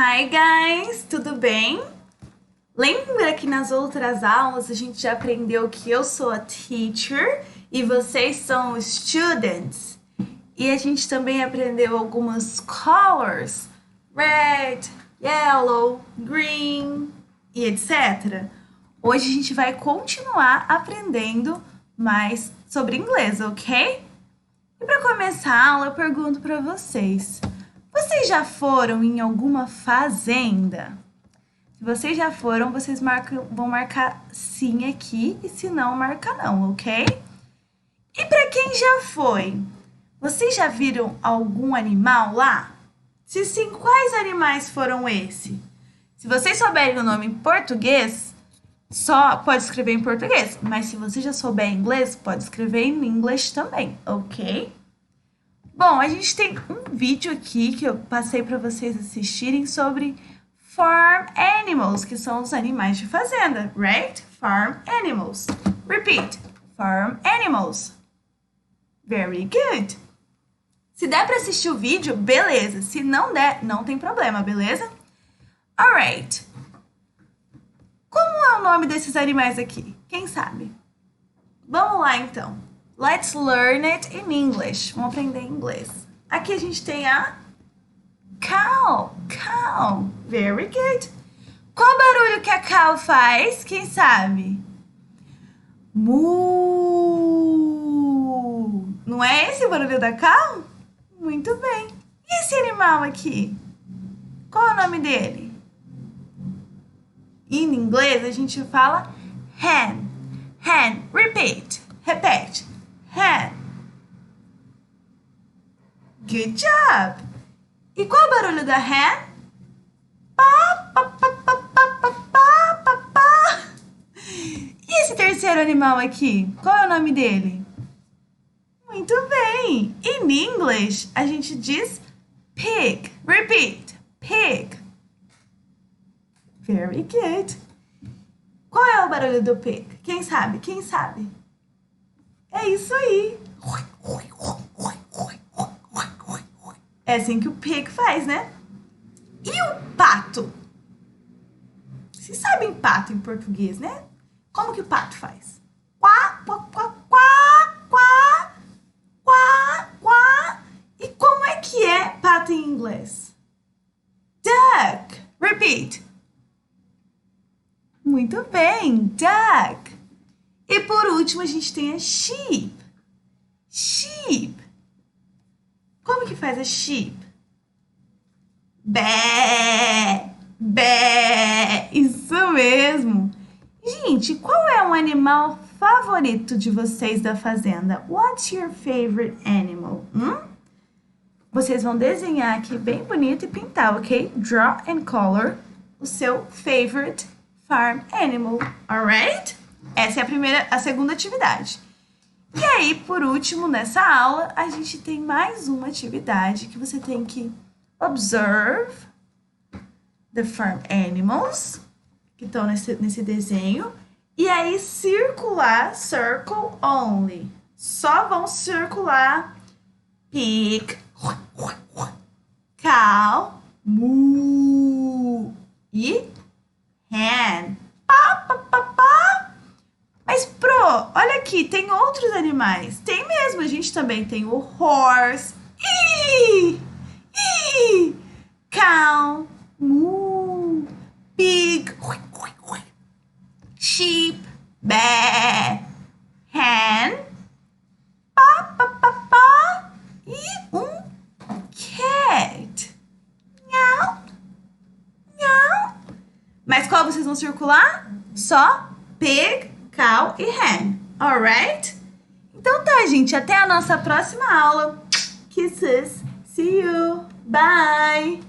Hi guys, tudo bem? Lembra que nas outras aulas a gente já aprendeu que eu sou a teacher e vocês são os students? E a gente também aprendeu algumas colors, red, yellow, green e etc. Hoje a gente vai continuar aprendendo mais sobre inglês, ok? E para começar a aula, eu pergunto para vocês: vocês já foram em alguma fazenda? Se vocês já foram, vocês vão marcar sim aqui, e se não, marca não, ok? E para quem já foi, vocês já viram algum animal lá? Se sim, quais animais foram esses? Se vocês souberem o nome em português, só pode escrever em português, mas se você já souber inglês, pode escrever em inglês também, ok? Bom, a gente tem um vídeo aqui que eu passei para vocês assistirem sobre farm animals, que são os animais de fazenda, right? Farm animals. Repeat. Farm animals. Very good. Se der para assistir o vídeo, beleza. Se não der, não tem problema, beleza? Alright. Como é o nome desses animais aqui? Quem sabe? Vamos lá, então. Let's learn it in English. Vamos aprender inglês. Aqui a gente tem a cow. Cow. Very good. Qual barulho que a cow faz? Quem sabe? Moo. Não é esse o barulho da cow? Muito bem. E esse animal aqui? Qual é o nome dele? Em inglês a gente fala hen. Hen. Repeat. Repete. Hen. Good job. E qual é o barulho da hen? Pá, pá, pá, pá, pá, pá, pá, pá, pá. E esse terceiro animal aqui? Qual é o nome dele? Muito bem. In English, a gente diz pig. Repeat. Pig. Very good. Qual é o barulho do pig? Quem sabe? Quem sabe? É isso aí. É assim que o pig faz, né? E o pato? Vocês sabem pato em português, né? Como que o pato faz? Quá, quá, quá, quá, quá, quá, quá. E como é que é pato em inglês? Duck. Repeat. Muito bem, duck. E por último, a gente tem a sheep. Sheep. Como que faz a sheep? Bé, bé. Isso mesmo. Gente, qual é o animal favorito de vocês da fazenda? What's your favorite animal? Vocês vão desenhar aqui bem bonito e pintar, ok? Draw and color o seu favorite farm animal, alright? Essa é a segunda atividade. E aí, por último, nessa aula, a gente tem mais uma atividade que você tem que observe the farm animals, que estão nesse desenho, e aí circular, circle only. Só vão circular pig, cow, moo e hen. Pá, pá, pá, pá. Mas, olha aqui, tem outros animais. Tem mesmo, a gente também tem o horse, cow, moo, pig, sheep, bé, hen, pá, pá, pá, pá, e um cat. Nhau, nhau. Mas qual vocês vão circular? Só pig, cow e hen, alright? Então tá, gente, até a nossa próxima aula. Kisses, see you, bye!